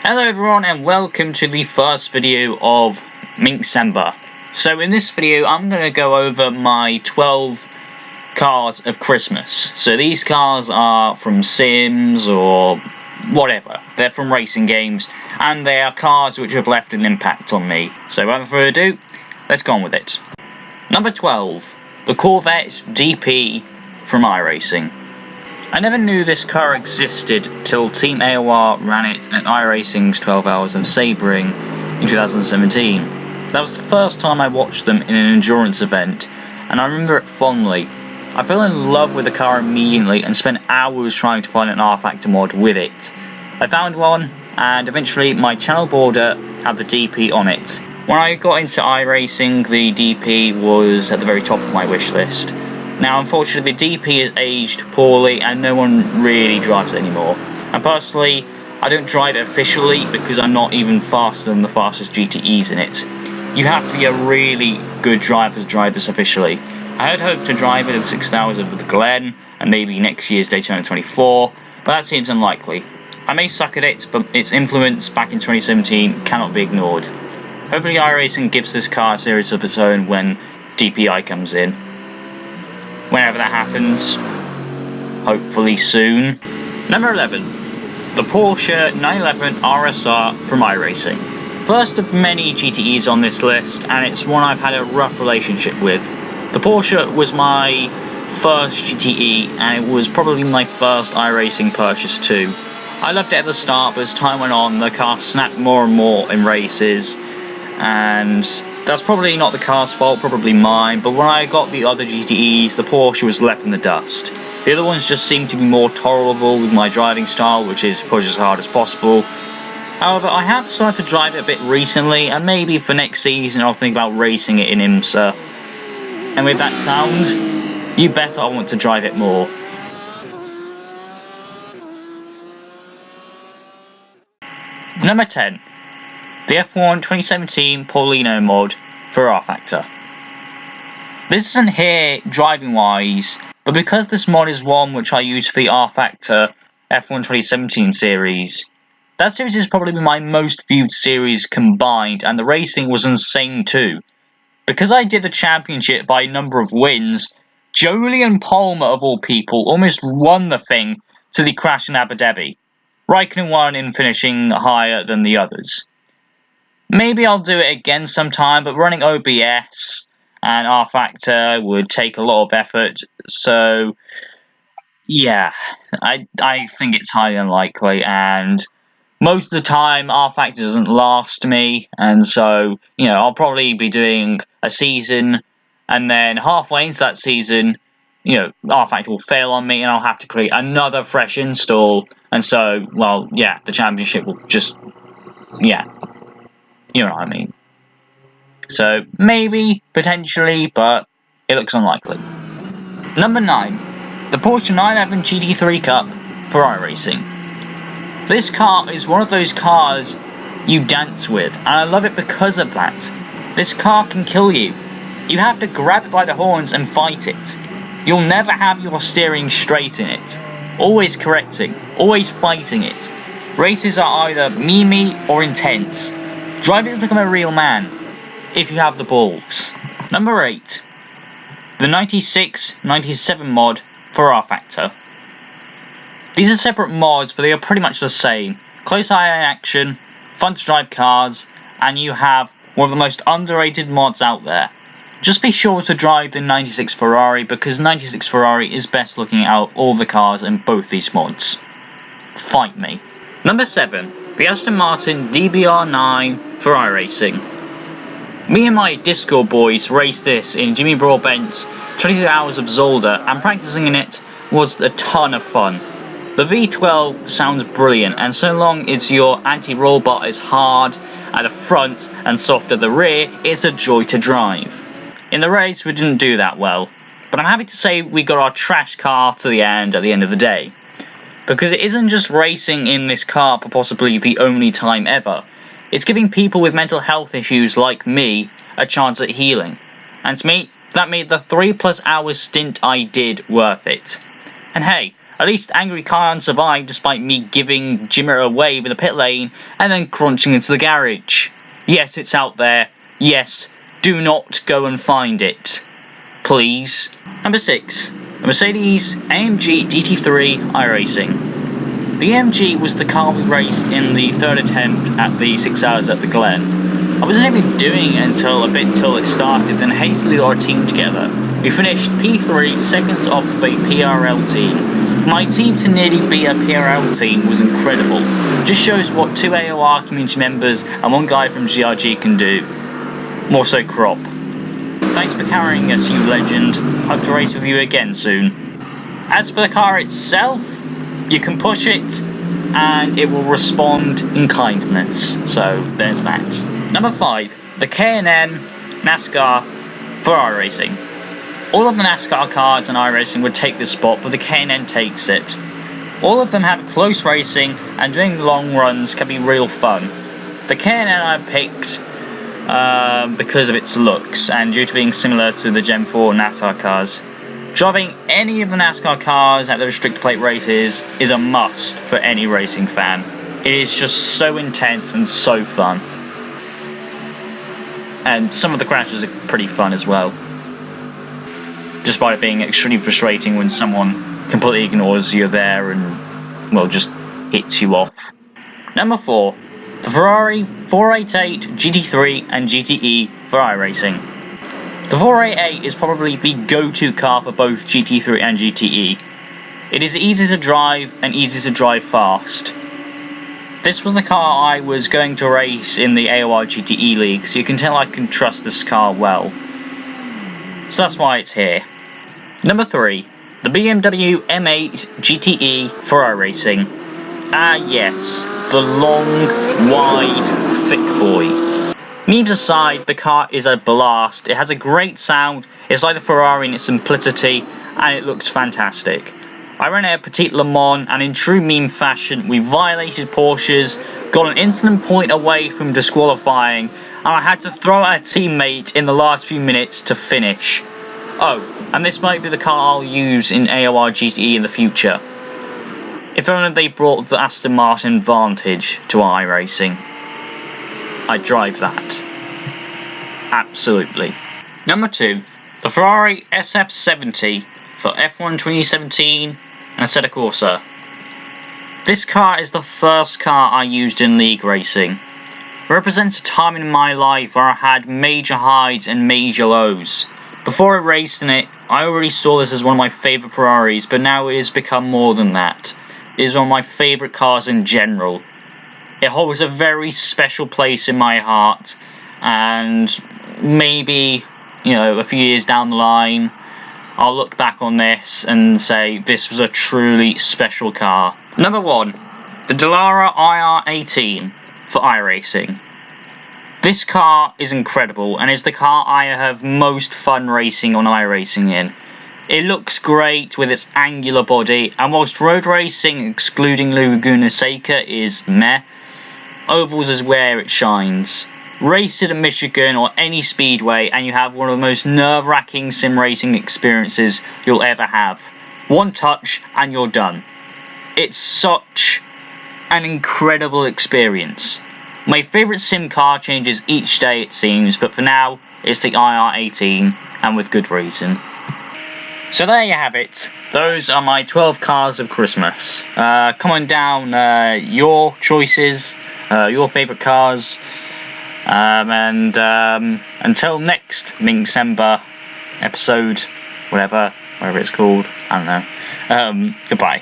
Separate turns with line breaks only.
Hello everyone and welcome to the first video of Minxcember. So in this video I'm going to go over my 12 cars of Christmas. So these cars are from Sims or whatever. They're from racing games and they are cars which have left an impact on me. So without further ado, let's go on with it. Number 12. The Corvette DP from iRacing. I never knew this car existed till Team AOR ran it at iRacing's 12 Hours of Sabering in 2017. That was the first time I watched them in an endurance event, and I remember it fondly. I fell in love with the car immediately and spent hours trying to find an R-Factor mod with it. I found one, and eventually my channel border had the DP on it. When I got into iRacing, the DP was at the very top of my wish list. Now, unfortunately, the DP is aged poorly and no one really drives it anymore. And personally, I don't drive it officially because I'm not even faster than the fastest GTEs in it. You have to be a really good driver to drive this officially. I had hoped to drive it at 6 hours with the Glen and maybe next year's Daytona 24, but that seems unlikely. I may suck at it, but its influence back in 2017 cannot be ignored. Hopefully iRacing gives this car a series of its own when DPI comes in. Whenever that happens, hopefully soon. Number 11. The Porsche 911 RSR from iRacing. First of many GTEs on this list, and it's one I've had a rough relationship with. The Porsche was my first GTE, and it was probably my first iRacing purchase too. I loved it at the start, but as time went on, the car snapped more and more in races, and that's probably not the car's fault, probably mine, but when I got the other GTEs, the Porsche was left in the dust. The other ones just seemed to be more tolerable with my driving style, which is push as hard as possible. However, I have started to drive it a bit recently, and maybe for next season I'll think about racing it in IMSA. And with that sound, you bet I want to drive it more. Number 10. The F1 2017 Paulino mod for R-Factor. This isn't here driving wise, but because this mod is one which I use for the R-Factor F1 2017 series, that series is probably my most viewed series combined, and the racing was insane too. Because I did the championship by a number of wins, Jolyon Palmer of all people almost won the thing till he crashed in Abu Dhabi. Raikkonen won in finishing higher than the others. Maybe I'll do it again sometime, but running OBS and R-Factor would take a lot of effort, so yeah, I think it's highly unlikely, and most of the time R-Factor doesn't last me, and so, I'll probably be doing a season, and then halfway into that season, R-Factor will fail on me, and I'll have to create another fresh install, and so, well, yeah, the championship will just, yeah. You know what I mean. So, maybe, potentially, but it looks unlikely. Number 9. The Porsche 911 GT3 Cup for iRacing. This car is one of those cars you dance with, and I love it because of that. This car can kill you. You have to grab it by the horns and fight it. You'll never have your steering straight in it. Always correcting, always fighting it. Races are either memey or intense. Driving to become a real man, if you have the balls. Number 8. The 96-97 mod for R-Factor. These are separate mods, but they are pretty much the same. Close eye action, fun to drive cars, and you have one of the most underrated mods out there. Just be sure to drive the 96 Ferrari, because 96 Ferrari is best looking out of all the cars in both these mods. Fight me. Number 7. The Aston Martin DBR9 for iRacing. Me and my Discord boys raced this in Jimmy Broadbent's 22 Hours of Zolder, and practicing in it was a ton of fun. The V12 sounds brilliant, and so long as your anti-roll bar is hard at the front and soft at the rear, it's a joy to drive. In the race we didn't do that well, but I'm happy to say we got our trash car to the end at the end of the day. Because it isn't just racing in this car for possibly the only time ever. It's giving people with mental health issues like me a chance at healing. And to me, that made the 3+ hours stint I did worth it. And hey, At least Angry Khan survived despite me giving Jimmer away with a pit lane and then crunching into the garage. Yes, it's out there. Yes, do not go and find it. Please. Number 6. The Mercedes AMG GT3 iRacing. The AMG was the car we raced in the third attempt at the 6 hours at the Glen. I wasn't even doing it until a bit till it started, then hastily got our team together. We finished P3, seconds off of a PRL team. For my team to nearly be a PRL team was incredible. Just shows what 2 AOR community members and 1 guy from GRG can do. More so Crop. Thanks for carrying us, you legend. Hope to race with you again soon. As for the car itself, you can push it and it will respond in kindness. So there's that. Number 5. The K&N NASCAR Ferrari Racing. All of the NASCAR cars and iRacing would take this spot, but the K&N takes it. All of them have close racing, and doing long runs can be real fun. The K&N I picked because of its looks, and due to being similar to the Gen 4 NASCAR cars. Driving any of the NASCAR cars at the restricted plate races is a must for any racing fan. It is just so intense and so fun. And some of the crashes are pretty fun as well. Despite it being extremely frustrating when someone completely ignores you there and, well, just hits you off. Number 4. The Ferrari 488 GT3 and GTE for iRacing. The 488 is probably the go-to car for both GT3 and GTE. It is easy to drive and easy to drive fast. This was the car I was going to race in the AOR GTE League, so you can tell I can trust this car well. So that's why it's here. Number 3. The BMW M8 GTE for iRacing. Ah yes, the long, wide, thick boy. Memes aside, the car is a blast. It has a great sound, it's like the Ferrari in its simplicity, and it looks fantastic. I ran it at Petit Le Mans, and in true meme fashion, we violated Porsches, got an instant point away from disqualifying, and I had to throw out a teammate in the last few minutes to finish. Oh, and this might be the car I'll use in AOR GTE in the future. If only they brought the Aston Martin Vantage to iRacing. I'd drive that. Absolutely. Number 2. The Ferrari SF70 for F1 2017 and Assetto Corsa. This car is the first car I used in league racing. It represents a time in my life where I had major highs and major lows. Before I raced in it, I already saw this as one of my favourite Ferraris, but now it has become more than that. It is one of my favourite cars in general. It holds a very special place in my heart, and maybe, a few years down the line, I'll look back on this and say this was a truly special car. Number 1. The Dilara IR18 for iRacing. This car is incredible and is the car I have most fun racing on iRacing in. It looks great with its angular body, and whilst road racing excluding Laguna Seca is meh, ovals is where it shines. Race it at Michigan or any speedway and you have one of the most nerve-wracking sim racing experiences you'll ever have. One touch and you're done. It's such an incredible experience. My favourite sim car changes each day it seems, but for now it's the IR18, and with good reason. So there you have it. Those are my 12 cars of Christmas. Comment down your choices, your favourite cars. And until next Minxcember episode, whatever it's called, I don't know. Goodbye.